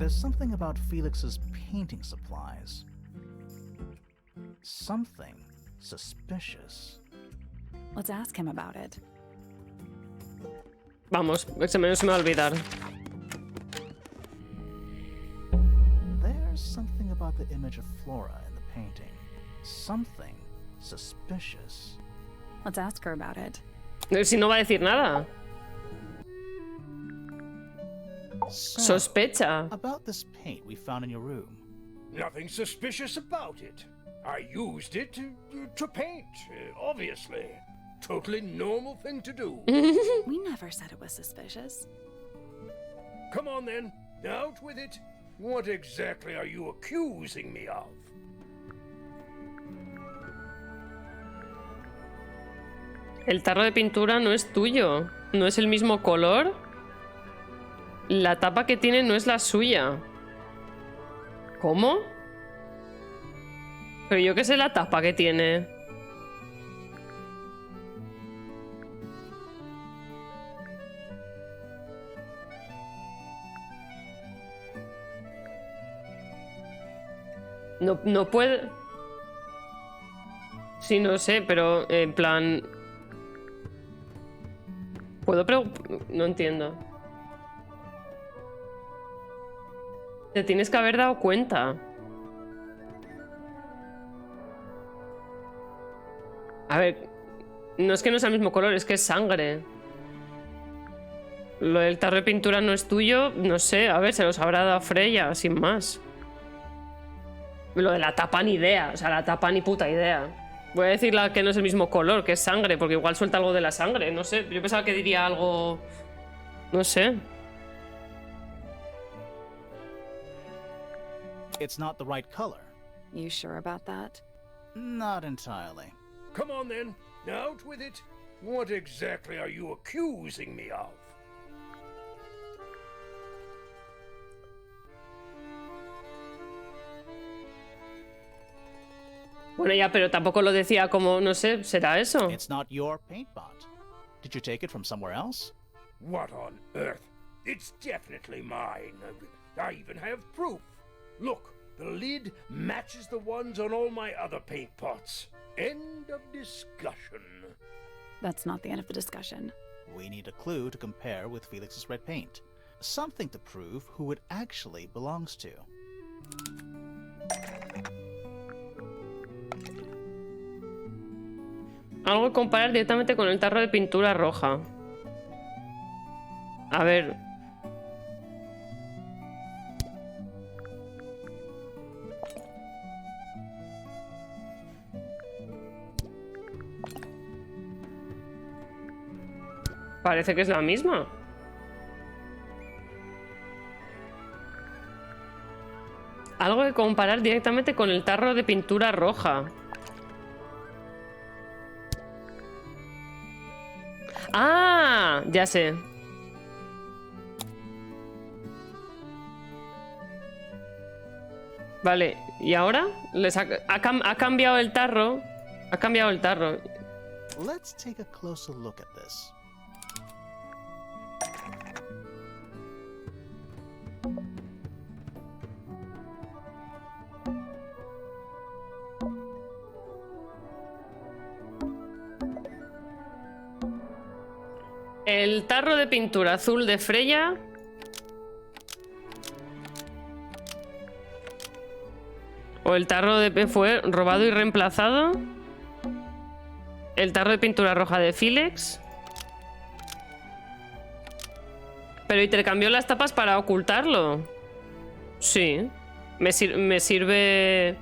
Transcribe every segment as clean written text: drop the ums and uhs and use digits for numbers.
There's something about Felix's painting supplies. Something suspicious. Let's ask him about it. Vamos, se me va a olvidar. There's something about the image of Flora in the painting. Something suspicious. Let's ask her about it. Si no va a decir nada. So, Sospecha. about this paint we found in your room. Nothing suspicious about it. I used it to paint, obviously. Totally normal thing to do. We never said it was suspicious. Come on then, out with it. What exactly are you accusing me of? El tarro de pintura no es tuyo. No es el mismo color. La tapa que tiene no es la suya. ¿Cómo? Pero yo qué sé la tapa que tiene. No puede... Sí, no sé, pero en plan... ¿Puedo no entiendo. Te tienes que haber dado cuenta. A ver, no es que no sea el mismo color, es que es sangre. Lo del tarro de pintura no es tuyo, no sé, a ver, se los habrá dado a Freya, sin más. Lo de la tapa ni idea, o sea, la tapa ni puta idea. Voy a decir que no es el mismo color, que es sangre, porque igual suelta algo de la sangre, no sé. Yo pensaba que diría algo... No sé. It's not the right color. You sure about that? Not entirely. Come on then, out with it. What exactly are you accusing me of? Bueno, ya, pero tampoco lo decía como, no sé, ¿será eso? It's not your paint pot. Did you take it from somewhere else? What on earth? It's definitely mine. I even have proof. Look, the lid matches the ones on all my other paint pots. End of discussion. That's not the end of the discussion. We need a clue to compare with Felix's red paint. Something to prove who it actually belongs to. Algo que comparar directamente con el tarro de pintura roja. A ver. Parece que es la misma. Algo que comparar directamente con el tarro de pintura roja. ¡Ah! Ya sé. Vale, ¿y ahora? Ha cambiado el tarro. Ha cambiado el tarro. Let's take a closer look at this. El tarro de pintura azul de Freya. O el tarro de fue robado y reemplazado. El tarro de pintura roja de Félix. Pero intercambió las tapas para ocultarlo. Sí. Me sirve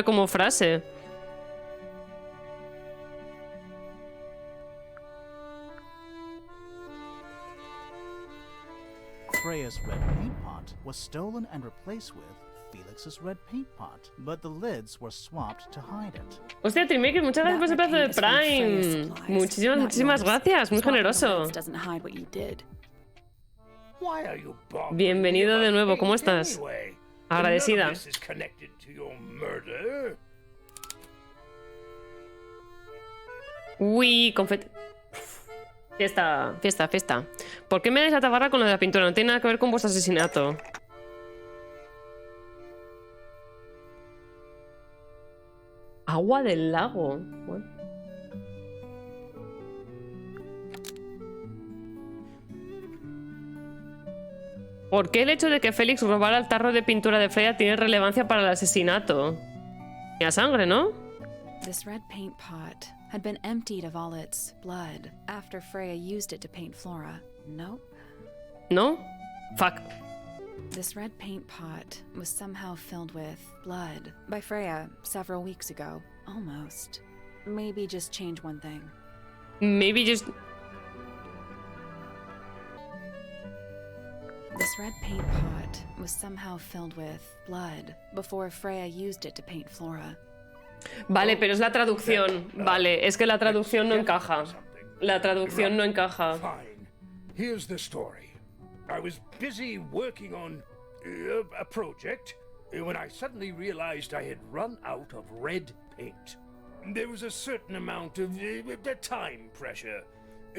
como frase. Freya's red paint pot was stolen and replaced with Felix's red paint pot, but the lids were swapped to hide it. Hostia, Trimaker, muchas gracias por ese pedazo de Prime. Muchísimas gracias, muy generoso. Bienvenido de nuevo, ¿cómo estás? Agradecida. Uy, confeti. Fiesta, fiesta, fiesta. ¿Por qué me dais la tabarra con lo de la pintura? No tiene nada que ver con vuestro asesinato. Agua del lago. Bueno. ¿Por qué el hecho de que Félix robara el tarro de pintura de Freya tiene relevancia para el asesinato? Tenía sangre, ¿no? This red paint pot had been emptied of all its blood after Freya used it to paint Flora. Nope. ¿No? Fuck. This red paint pot was somehow filled with blood by Freya several weeks ago. Almost. Maybe just change one thing. Maybe just... This red paint pot was somehow filled with blood before Freya used it to paint Flora. Vale, pero es la traducción. Vale, es que la traducción no encaja. La traducción no encaja. Fine. Here's the story. I was busy working on a project when I suddenly realized I had run out of red paint. There was a certain amount of time pressure,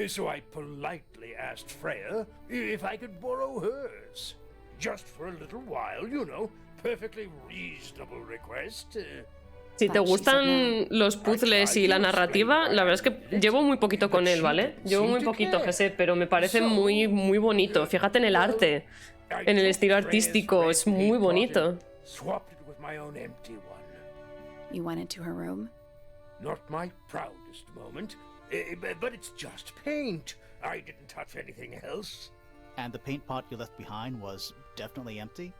so I politely asked Freya if I could borrow hers. Just for a little while, you know. Perfectly reasonable request. Si te gustan los puzzles y la narrativa, la verdad es que llevo muy poquito con él, ¿vale? Llevo muy poquito, Jesse, pero me parece muy, muy bonito. Fíjate en el arte, en el estilo artístico, es muy bonito. You went into her room? Not my proudest moment, but it's just paint. I didn't touch anything else. And the paint pot you left behind was definitely empty?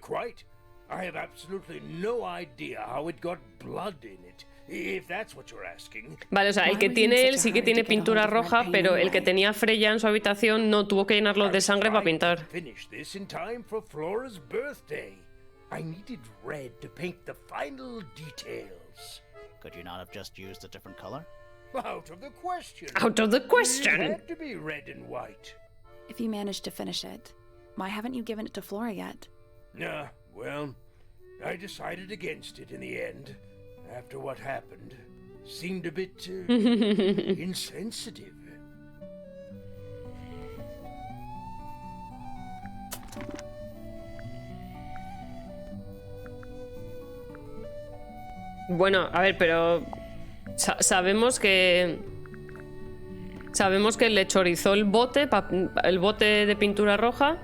Quite. I have absolutely no idea how it got blood in it, if that's what you're asking. Vale, o sea, el que tiene él sí que tiene pintura roja, pero el que tenía Freya en su habitación no tuvo que llenarlo de sangre para pintar. Finish this in time for Flora's birthday. I needed red to paint the final details. Could you not have just used a different color? Out of the question. Out of the question. It had to be red and white. If you managed to finish it, why haven't you given it to Flora yet? Well, I decided against it in the end. After what happened, seemed a bit insensitive. Bueno, a ver, pero sabemos que le chorizó el bote de pintura roja.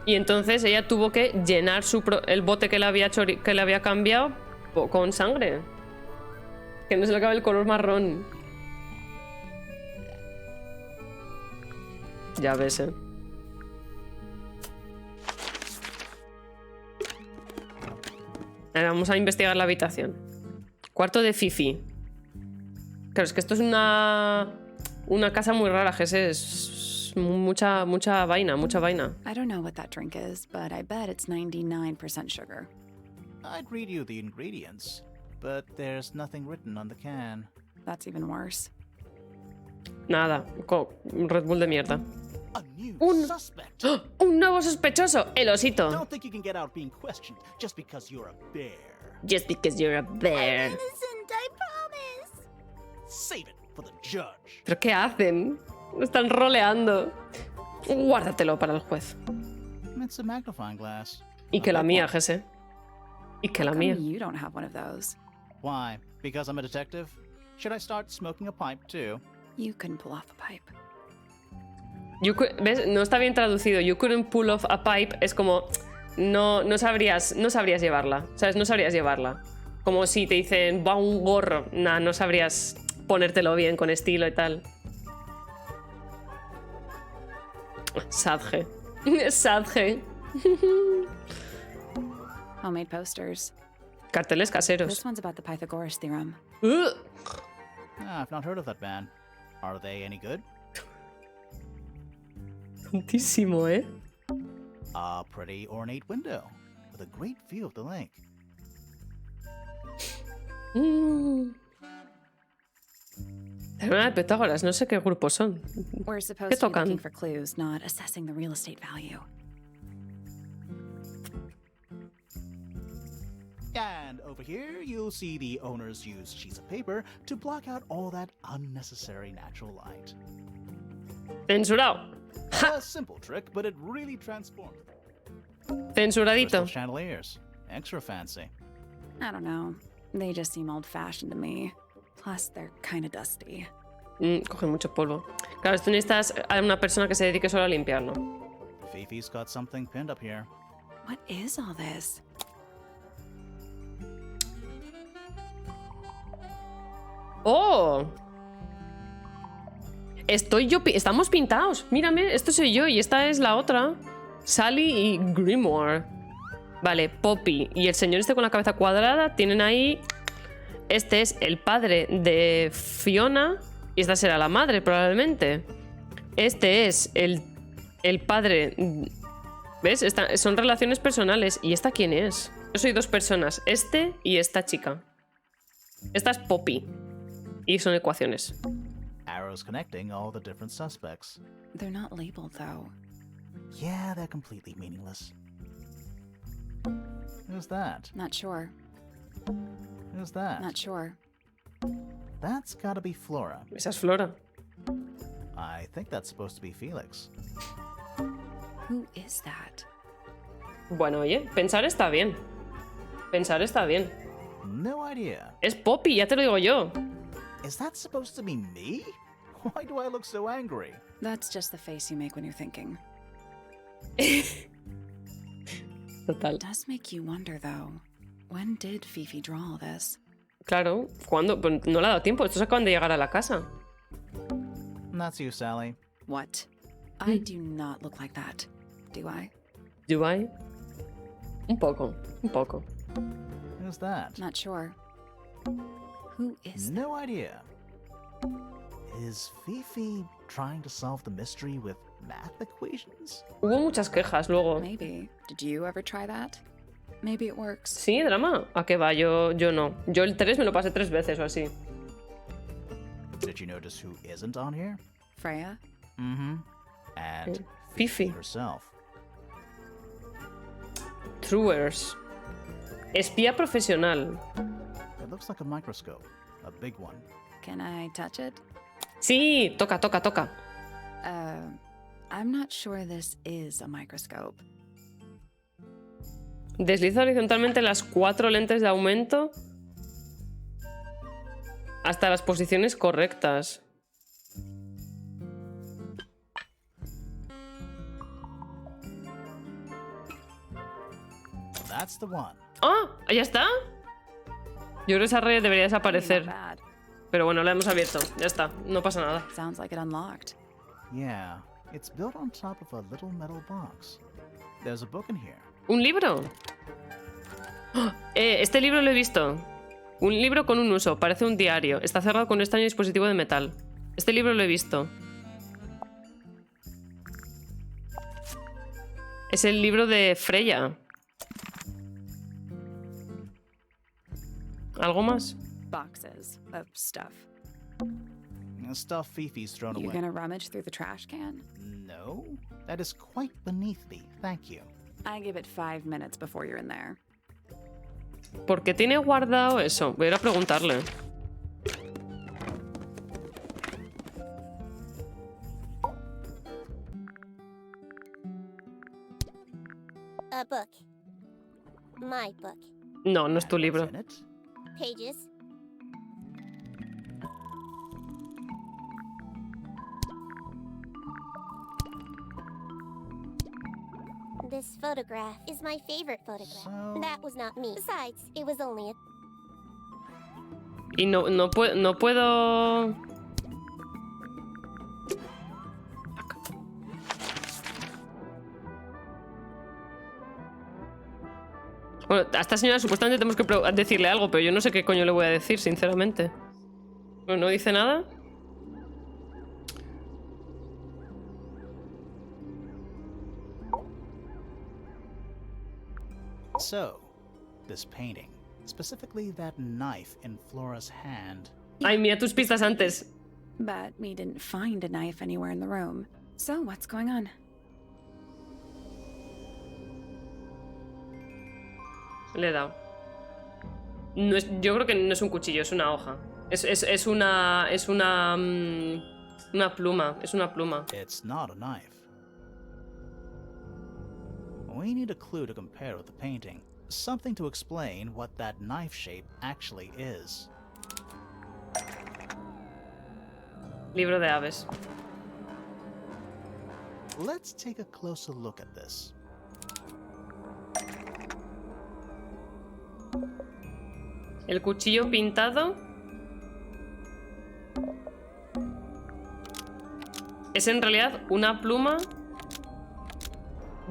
Y entonces ella tuvo que llenar el bote que le había cambiado con sangre. Que no se le acabe el color marrón. Ya ves, Vamos a investigar la habitación. Cuarto de Fifi. Claro, es que esto es una casa muy rara, Jesús. Mucha vaina. I don't know what that drink is, but I bet it's 99% sugar. I'd read you the ingredients, but there's nothing written on the can. That's even worse. Nada, Red Bull de mierda. A new suspect. ¡Oh! ¡Un nuevo sospechoso! El osito. Don't think you can get out being questioned just because you're a bear. Just because you're a bear. Innocent, I promise. Save it for the judge. ¿Pero qué hacen? Están roleando. Guárdatelo para el juez. It's a magnifying glass. Y que la mía, Jesse. Y que la mía. You don't have one of those. Why? Because I'm a detective? Should I start smoking a pipe too? You couldn't pull off a pipe. ¿Ves? No está bien traducido. You couldn't pull off a pipe. Es como... No sabrías llevarla. ¿Sabes? No sabrías llevarla. Como si te dicen, va un gorro. Nah, no sabrías ponértelo bien con estilo y tal. Sadge. Sadge. Homemade posters. Carteles caseros. This one's about the Pythagoras theorem. I've not heard of that band. Are they any good? Tontísimo, ¿eh? A pretty ornate window with a great view of the lake. Una de Pitágoras, no sé qué grupos son. We're supposed ¿Qué to be tocan? looking for clues, not assessing the real estate value. And over here, you'll see the owners use sheets of paper to block out all that unnecessary natural light. Censurado. A simple trick, but it really transforms. Censuradito. Crystal chandeliers. Extra fancy. I don't know. They just seem old-fashioned to me. Plus, they're kind of dusty. Cogen mucho polvo. Claro, tú necesitas a una persona que se dedique solo a limpiarlo. Fifi's got something pinned up here. What is all this? ¡Oh! Estamos pintados. Mírame, esto soy yo y esta es la otra. Sally y Grimoire. Vale, Poppy y el señor este con la cabeza cuadrada tienen ahí... Este es el padre de Fiona y esta será la madre probablemente. Este es el padre... ¿Ves? Son relaciones personales. ¿Y esta quién es? Yo soy dos personas. Este y esta chica. Esta es Poppy. Y son ecuaciones. Arrows connecting all the different suspects. They're not labeled, though. Yeah, they're completely meaningless. Who's that? Not sure. Who's that? Not sure. That's gotta be Flora. Esa es Flora. I think that's supposed to be Felix. Who is that? Bueno, oye, pensar está bien. Pensar está bien. No idea. Es Poppy, ya te lo digo yo. Is that supposed to be me? Why do I look so angry? That's just the face you make when you're thinking. Total. It does make you wonder, though. When did Fifi draw all this? Claro, ¿cuándo? Pues no le ha dado tiempo. Estos acaban de llegar a la casa. That's you, Sally. What? I do not look like that, do I? Do I? Un poco, un poco. Who's that? Not sure. Who is that? No idea. Is Fifi trying to solve the mystery with math equations? Hubo muchas quejas luego. Maybe. Did you ever try that? Maybe it works. Sí, drama. ¿A qué va? Yo no. Yo el 3 me lo pasé 3 veces o así. Did you notice who isn't on here? Freya? Mm-hmm. And Fifi. herself. Truers. Espía profesional. It looks like a microscope. A big one. Can I touch it? Sí, toca, toca, toca. I'm not sure this is a microscope. Desliza horizontalmente las 4 lentes de aumento hasta las posiciones correctas. That's the one. ¡Ah! ¿Ya está? Yo creo que esa red debería desaparecer. Not bad. Pero bueno, la hemos abierto. Ya está. No pasa nada. Sounds like it unlocked. Yeah, it's built on top of a little metal box. There's a book in here. ¿Un libro? ¡Ah! Este libro lo he visto. Un libro con un uso. Parece un diario. Está cerrado con un extraño dispositivo de metal. Este libro lo he visto. Es el libro de Freya. ¿Algo más? Boxes of stuff. Stuff Fifi's thrown You away. gonna rummage through the trash can? No, that is quite beneath me, thank you. I give it 5 minutes before you're in there. ¿Por qué tiene guardado eso? Voy a ir a preguntarle. A book. My book. No, no es tu libro. What's in it? Pages. This photograph is my favorite photograph. So- That was not me. Besides, it was only a... Y no puedo... Bueno, a esta señora supuestamente tenemos que decirle algo, pero yo no sé qué coño le voy a decir, sinceramente. Bueno, ¿no dice nada? So, this painting, specifically that knife in Flora's hand. Ay, mira tus pistas antes. But we didn't find a knife anywhere in the room. So what's going on? Le he dado. No es, yo creo que no es un cuchillo, es una hoja. Es una pluma. Es una pluma. It's not a knife. We need a clue to compare with the painting. something to explain what that knife shape actually is. Libro de aves. Let's take a closer look at this. El cuchillo pintado es en realidad una pluma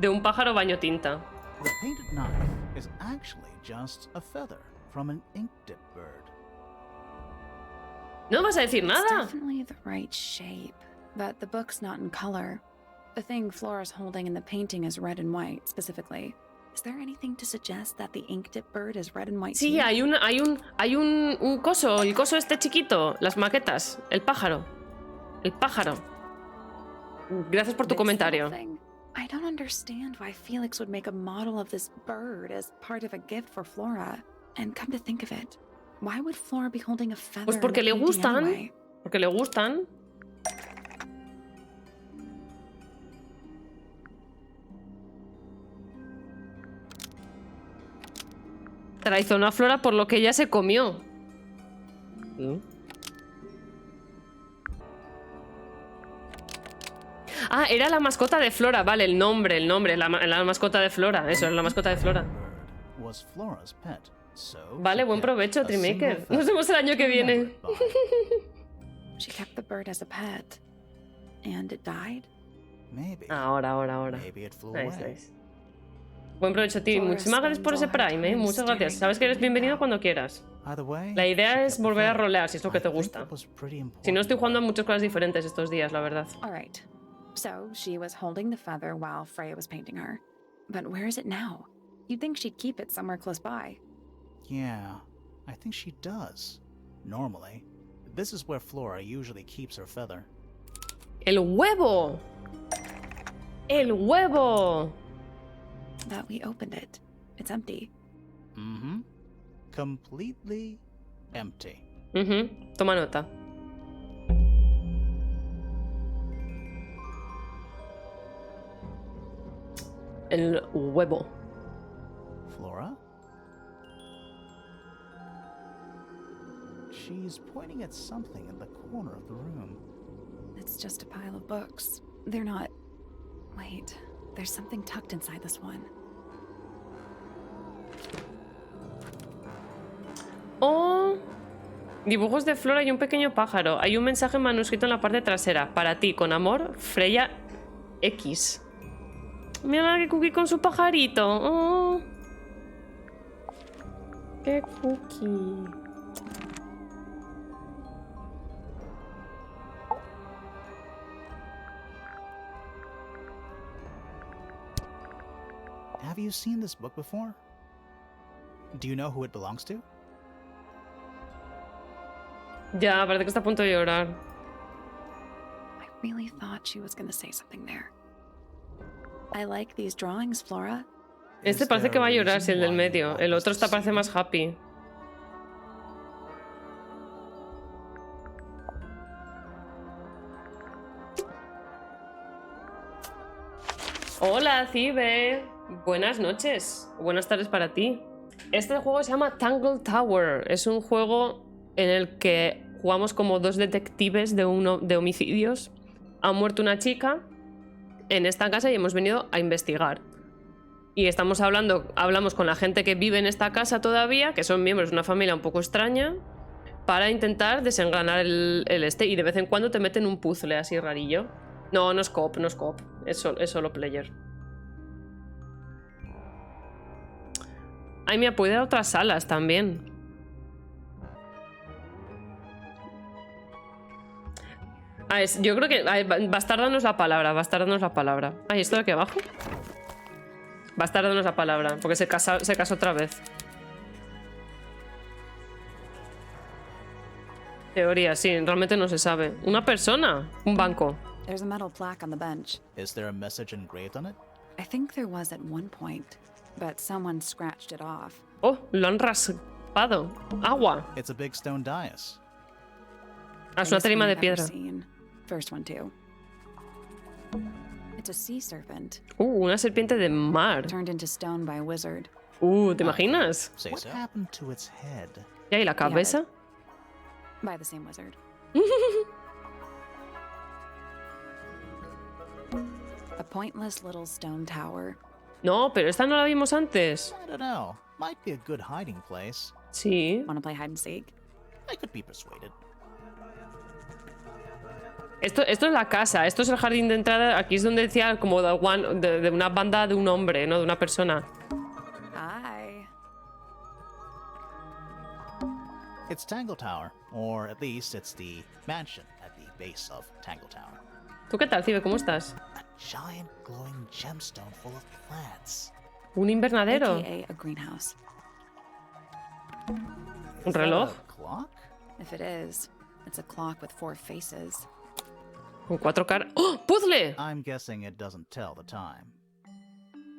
de un pájaro baño tinta. The painted knife is actually just a feather from an ink-dip bird. No vas a decir It's nada. definitely the right shape, but the book's not in color. The thing Flora's holding in the painting is red and white, specifically. Is there anything to suggest that the ink-dip bird is red and white Sí, too? hay un coso, el coso este chiquito, las maquetas, el pájaro. El pájaro. Gracias por tu This comentario. little thing? I don't understand why Felix would make a model of this bird as part of a gift for Flora. And come to think of it, why would Flora be holding a feather Pues in porque the le painting gustan. anyway? Porque le gustan. Traicionó a Flora por lo que ella se comió. Ah, era la mascota de Flora, vale, el nombre, la mascota de Flora, eso, era la mascota de Flora. Bird was Flora's pet, so Vale, she buen kept provecho, a single Trimaker. feather Nos vemos el año que to viene. remember it by. She kept the bird as a pet. And it died? Maybe. Ahora. Maybe it flew Nice, away. nice. Buen provecho, Tim. Flora Muchísimas gracias por ese spends all her Prime, time Muchas gracias. staring Sabes que eres at bienvenido the cuando quieras. Either way, La idea she es kept the volver a feather. rolear, si es lo que te I think gusta. it was pretty important Si no, estoy to jugando a her. muchas cosas diferentes estos días, la verdad. All right. So she was holding the feather while Freya was painting her. But where is it now? You'd think she'd keep it somewhere close by. Yeah, I think she does. Normally, this is where Flora usually keeps her feather. ¡El huevo! ¡El huevo! But we opened it. It's empty. Mm-hmm. Completely empty. Ujú, toma nota. El huevo. Flora? She's pointing at something in the corner of the room. It's just a pile of books. They're not... Wait. There's something tucked inside this one. Oh, dibujos de Flora y un pequeño pájaro. Hay un mensaje manuscrito en la parte trasera. Para ti, con amor, Freya X. Mira qué cookie con su pajarito. Oh. Qué cookie. Have you seen this book before? Do you know who it belongs to? Ya, parece que está a punto de llorar. I really thought she was gonna say something there. I like these drawings, Flora. Este Is parece there que va a a llorar, reason si el del why you medio. want El us otro to está parece see más them? happy. Hola, Cibe. Buenas noches. Buenas tardes para ti. Este juego se llama Tangle Tower. Es un juego en el que jugamos como dos detectives de homicidios. Ha muerto una chica en esta casa y hemos venido a investigar. Y hablamos con la gente que vive en esta casa todavía, que son miembros de una familia un poco extraña, para intentar desengranar el este. Y de vez en cuando te meten un puzzle así rarillo. No, no es coop, no es coop. Es solo player. Ay, me puede ir a otras salas también. Yo creo que... Bastárdanos la palabra, bastárdanos la palabra. Ay, ¿esto de aquí abajo? Bastárdanos la palabra, porque se casó otra vez. Teoría, sí, realmente no se sabe. Una persona, un banco. There's a metal plaque on the bench. Is there a message engraved on it? I think there was at one point, but someone scratched it off. Oh, lo han raspado. Agua. It's a big stone dais. Ah, es una Biggest tarima one de I've ever piedra. seen. First one too. It's a sea serpent, Una serpiente de mar. turned into stone by a wizard. ¿Te imaginas? Say what happened to its head? ¿Y ahí la cabeza? By the same wizard. A pointless little stone tower. No, pero esta no la vimos antes. I don't know. Might be a good hiding place. Sí. Want to play hide and seek? I could be persuaded. Esto es la casa, esto es el jardín de entrada. Aquí es donde decía como de una banda de un hombre, no de una persona. Hi. It's Tangle Tower, or at least it's the mansion at the base of Tangle Tower. ¿Tú qué tal, Cibe? ¿Cómo estás? A giant glowing gemstone full of plants. ¿Un invernadero? AKA a greenhouse. ¿Un reloj? A clock? If it is, it's a clock with 4 faces. ¿Con 4 caras? ¡Oh! ¡Puzzle! I'm guessing it doesn't tell the time.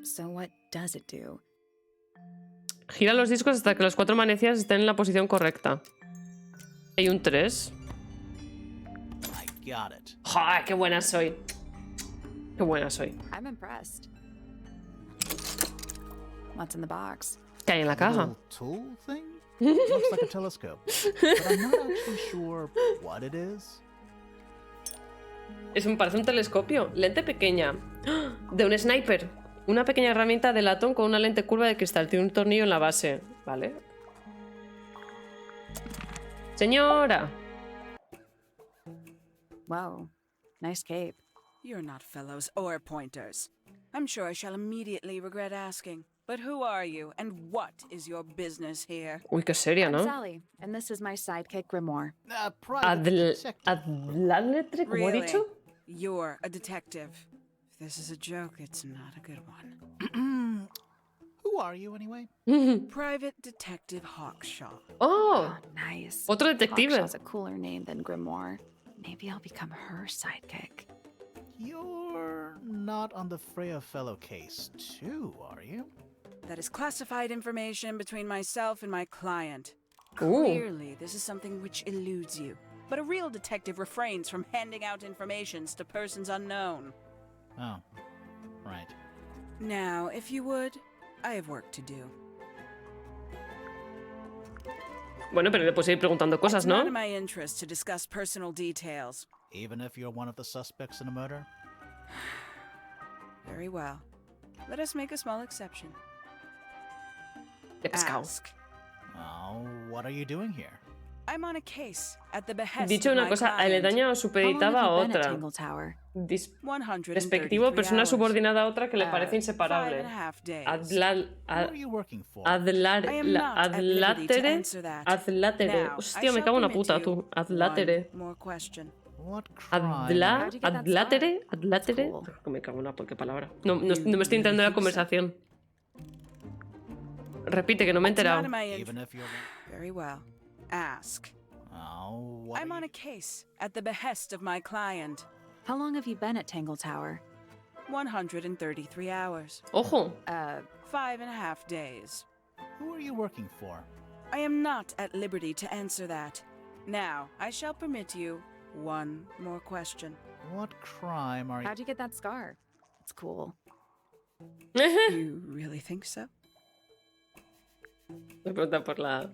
So what does it do? Gira los discos hasta que los 4 manecillas estén en la posición correcta. Hay un 3. I got it. ¡Joder, qué buena soy! ¡Qué buena soy! I'm impressed. What's in the box? ¿Qué hay en la caja? Little tool thing? Looks like a telescope. But I'm not actually sure what it is. Parece un telescopio. Lente pequeña. ¡Ah! De un sniper. Una pequeña herramienta de latón con una lente curva de cristal. Tiene un tornillo en la base. Vale. Señora. Wow. Nice cape. You're not fellows or pointers. I'm sure I shall immediately regret asking. But who are you, and what is your business here? Uy, qué seria, I'm ¿no? Sally, and this is my sidekick Grimoire. Private detective. ¿Adlanetre? ¿Cómo he Really? dicho? You're a detective. If this is a joke, it's not a good one. Who are you anyway? Private Detective Hawkshaw. ¡Oh! Nice. Otro detective. Hawkshaw's a cooler name than Grimoire. Maybe I'll become her sidekick. You're not on the Freya Fellow case, too, are you? That is classified information between myself and my client. Ooh. Clearly, this is something which eludes you. But a real detective refrains from handing out informations to persons unknown. Oh, right. Now, if you would, I have work to do. Bueno, pero le puedes ir preguntando cosas, It's not ¿no? in my interest to discuss personal details. Even if you're one of the suspects in a murder? Very well. Let us make a small exception. De pescado. Ask. Oh, what are you doing here? I'm on a case at the behest Dicho of una my cosa client. aledaña o How long supeditada a have you been at otra. Tangle Tower? Despectivo, 133 persona hours. subordinada a otra que le parece 5 inseparable. and a half days. Who are you working for? I am not at liberty to Adlátere. answer that. Adlátere. Now, Hostia, I me shall cago en la permit puta, you tú. Adlátere. one more question. What crime? How'd you get that Adlátere. scar? Adlátere. Cool. Me cago en la qué palabra. No me estoy enterando de la conversación. Repite, que no me he It's not enterado. in my Even interest. if you're... Very well. Ask. Oh, what I'm are on you... a case at the behest of my client. How long have you been at Tangle Tower? 133 hours. Ojo. 5 and a half days. Who are you working for? I am not at liberty to answer that. Now, I shall permit you one more question. What crime are you... How'd you get that scar? It's cool. You really think so? Me pregunta por la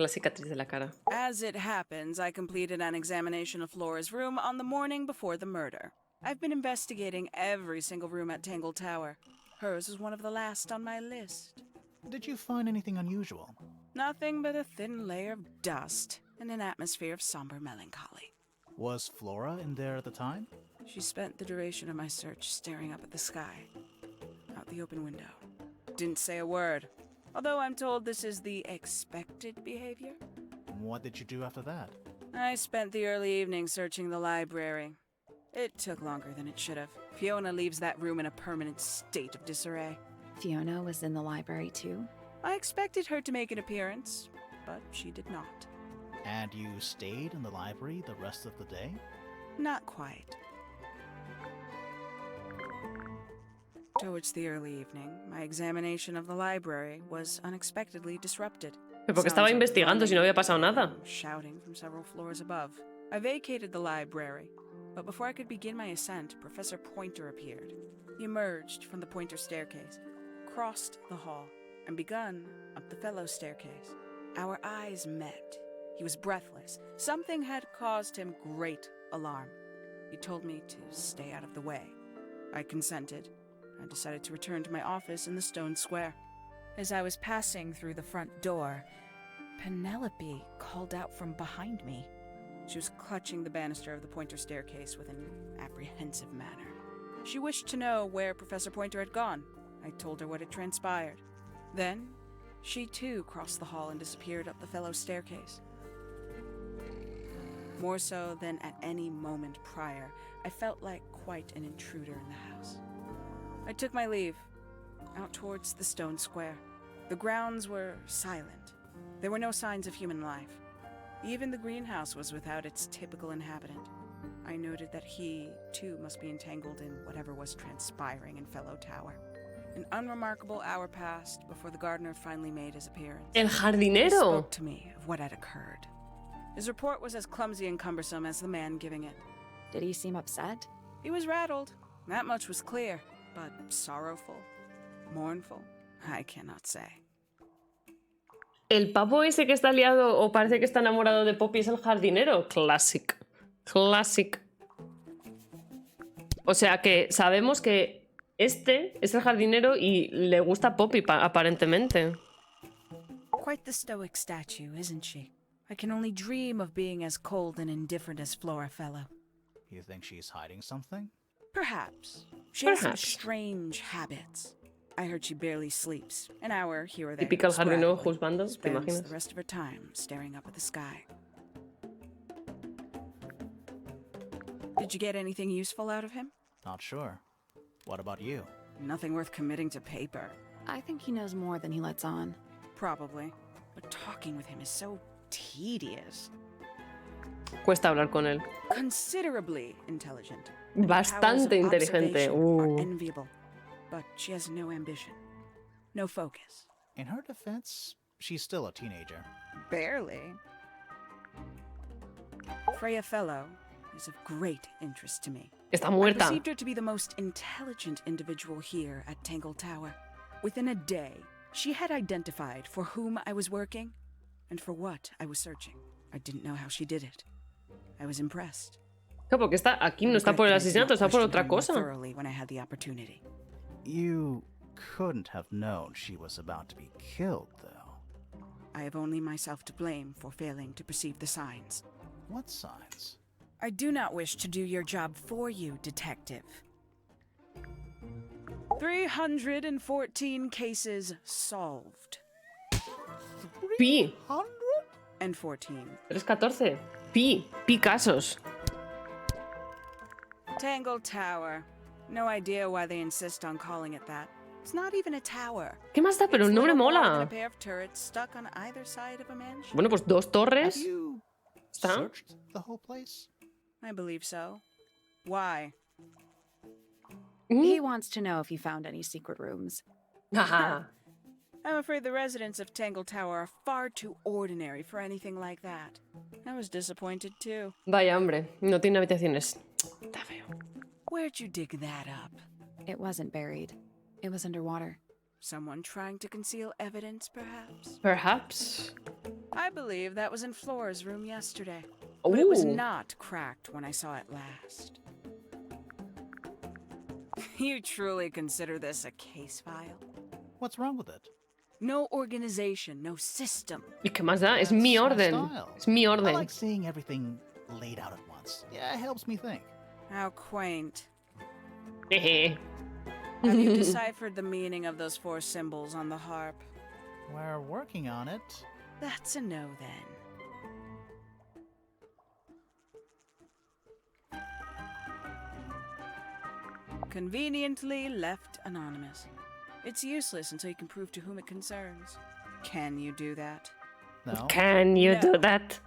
cicatriz de la cara. As it happens, I completed an examination of Flora's room on the morning before the murder. I've been investigating every single room at Tangle Tower. Hers is one of the last on my list. Did you find anything unusual? Nothing but a thin layer of dust and an atmosphere of somber melancholy. Was Flora in there at the time? She spent the duration of my search staring up at the sky, out the open window. Didn't say a word, although I'm told this is the expected behavior. What did you do after that? I spent the early evening searching the library. It took longer than it should have. Fiona leaves that room in a permanent state of disarray. Fiona was in the library too? I expected her to make an appearance, but she did not. And you stayed in the library the rest of the day? Not quite. Towards the early evening, my examination of the library was unexpectedly disrupted. Pero porque estaba Sounds of investigando si no había pasado drumming nada. and shouting from several floors above. I vacated the library, but before I could begin my ascent, Professor Pointer appeared. He emerged from the Pointer staircase, crossed the hall, and begun up the Fellow staircase. Our eyes met. He was breathless. Something had caused him great alarm. He told me to stay out of the way. I consented. I decided to return to my office in the stone square. As I was passing through the front door, Penelope called out from behind me. She was clutching the banister of the Pointer staircase with an apprehensive manner. She wished to know where Professor Pointer had gone. I told her what had transpired. Then, she too crossed the hall and disappeared up the Fellow staircase. More so than at any moment prior, I felt like quite an intruder in the house. I took my leave, out towards the stone square. The grounds were silent. There were no signs of human life. Even the greenhouse was without its typical inhabitant. I noted that he, too, must be entangled in whatever was transpiring in Fellow Tower. An unremarkable hour passed before the gardener finally made his appearance. El He jardinero. spoke to me of what had occurred. His report was as clumsy and cumbersome as the man giving it. Did he seem upset? He was rattled, that much was clear, but sorrowful, mournful, I cannot say. El pavo ese que está liado o parece que está enamorado de Poppy es el jardinero. Classic. Classic. O sea que sabemos que este es el jardinero y le gusta Poppy, aparentemente. Quite the stoic statue, isn't she? I can only dream of being as cold and indifferent as Freya Fellow. You think she's hiding something? Perhaps. She has some Perhaps. strange habits. I heard she barely sleeps. An hour here or there. Típico jardinero sporadically. juzgando, ¿te Spends imaginas? the rest of her time staring up at the sky. Did you get anything useful out of him? Not sure. What about you? Nothing worth committing to paper. I think he knows more than he lets on. Probably. But talking with him is so tedious. Cuesta hablar con él. Considerably intelligent. And her powers of Bastante inteligente. observation are enviable. But she has no ambition. No focus. In her defense, she's still a teenager. Barely. Freya Fellow is of great interest to me. Está I muerta. perceived her to be the most intelligent individual here at Tangle Tower. Within a day, she had identified for whom I was working and for what I was searching. I didn't know how she did it. I was impressed. Claro, porque está aquí no está por el asesinato, está por otra cosa. Thoroughly when I had the opportunity. You couldn't have known she was about to be killed, though. I have only myself to blame for failing to perceive the signs. What signs? I do not wish to do your job for you, detective. 314 cases solved. Pi. 114. 314. Pi casos. Tangle Tower. No idea why they insist on calling it that. It's not even a tower. ¿Qué más da? Pero It's el nombre little more than a mola. pair of turrets stuck on either side of a mansion. Bueno, pues dos Have torres. you Está. searched the whole place? I believe so. Why? He wants to know if you found any secret rooms. Ajá. I'm afraid the residents of Tangle Tower are far too ordinary for anything like that. I was disappointed too. Vaya, hombre. No tiene habitaciones. Está feo. Where'd you dig that up? It wasn't buried. It was underwater. Someone trying to conceal evidence, perhaps? Perhaps. I believe that was in Flora's room yesterday. But it was Ooh. not cracked when I saw it last. You truly consider this a case file? What's wrong with it? No organization, no system. ¿Y qué más da? Es mi That's my orden. style. Es mi I orden. like seeing everything laid out at once. Yeah, it helps me think. How quaint. Jeje. Have you deciphered the meaning of those 4 symbols on the harp? We're working on it. That's a no then. Conveniently left anonymous. It's useless until you can prove to whom it concerns. Can you do that? No? Can you No. do that?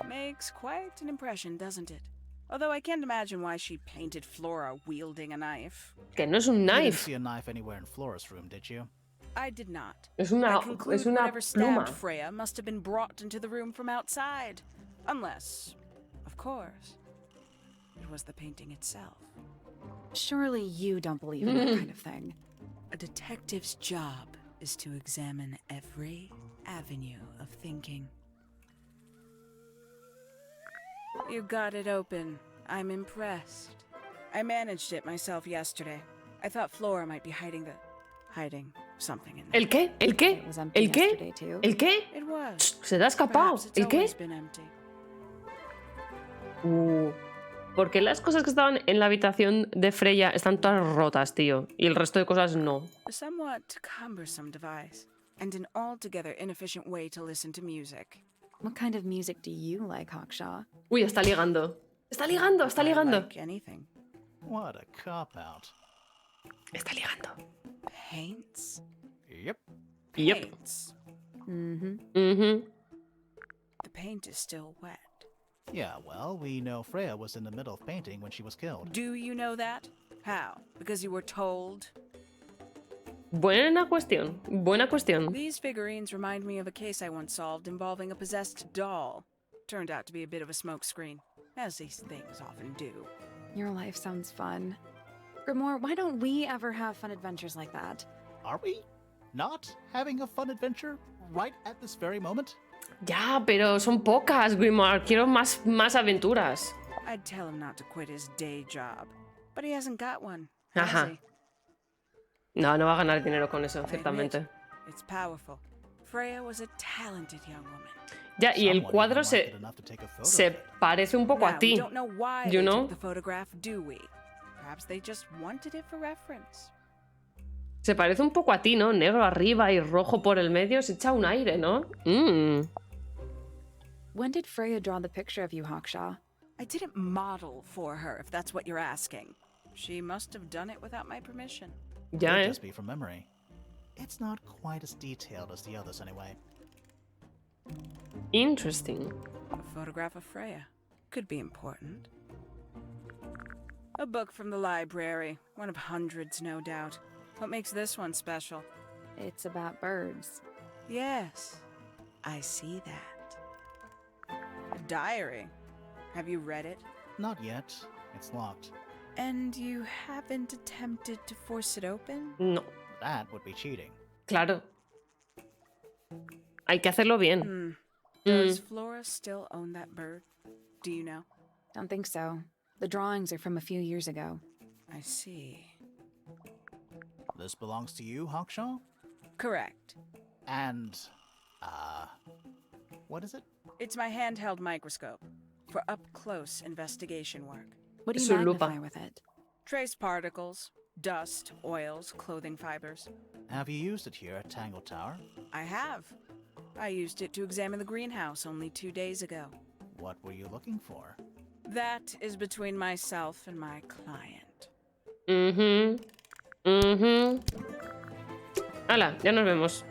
Makes quite an impression, doesn't it? Although I can't imagine why she painted Flora wielding a knife. Que no es un You didn't knife. see a knife anywhere in Flora's room, did you? I did not. Es I una conclude pluma. whatever stabbed Freya must have been brought into the room from outside. Unless, of course, it was the painting itself. Surely you don't believe in that kind of thing. A detective's job is to examine every avenue of thinking. You got it open. I'm impressed. I managed it myself yesterday. I thought Flora might be hiding something in there. ¿El qué? ¿El qué? It was empty ¿El qué? yesterday, too. ¿El qué? It was. Se te ha escapado. Perhaps it's ¿El qué? always been empty. ¿Por qué las cosas que estaban en la habitación de Freya están todas rotas, tío? Y el resto de cosas no. A somewhat cumbersome device, and an altogether inefficient way to listen to music. What kind of music do you like, Hawkshaw? Uy, está ligando. Está ligando, está ligando. I like anything. What a cop-out. Está ligando. Paints? Yep. Yep. Paints. Mm-hmm. Mhm. The paint is still wet. Yeah, well, we know Freya was in the middle of painting when she was killed. Do you know that? How? Because you were told? Buena cuestión. Buena cuestión. These figurines remind me of a case I once solved involving a possessed doll. Turned out to be a bit of a smokescreen, as these things often do. Your life sounds fun. Grimoire, why don't we ever have fun adventures like that? Are we not having a fun adventure right at this very moment? Ya, pero son pocas, Grimoire. Quiero más aventuras. I'd tell him not to quit his day job, but he hasn't got one. Ajá. Has he? No, no va a ganar dinero con eso, I admit, ciertamente. it's powerful. Freya was a talented young woman. Ya, y el Someone cuadro even liked it enough to take a photo se of it. parece un poco Now, a ti. we don't know why you they know? took the photograph, do we? Perhaps they just wanted it for reference. Se parece un poco a ti, ¿no? Negro arriba y rojo por el medio. Se echa un aire, ¿no? When did Freya draw the picture of you, Hawkshaw? I didn't model for her, if that's what you're asking. She must have done it without my permission. Ya, Could ¿eh? just be from memory. It's not quite as detailed as the others anyway. Interesting. A photograph of Freya. Could be important. A book from the library. One of hundreds, no doubt. What makes this one special? It's about birds. Yes, I see that. A diary. Have you read it? Not yet. It's locked. And you haven't attempted to force it open? No, That would be cheating. claro. Hay que hacerlo bien. Does Flora still own that bird? Do you know? Don't think so. The drawings are from a few years ago. I see. This belongs to you, Hawkshaw? Correct. And, what is it? It's my handheld microscope for up-close investigation work. What do you Su lupa. magnify with it? Trace particles, dust, oils, clothing fibers. Have you used it here at Tangle Tower? I have. I used it to examine the greenhouse only 2 days ago. What were you looking for? That is between myself and my client. Hala, ya nos vemos.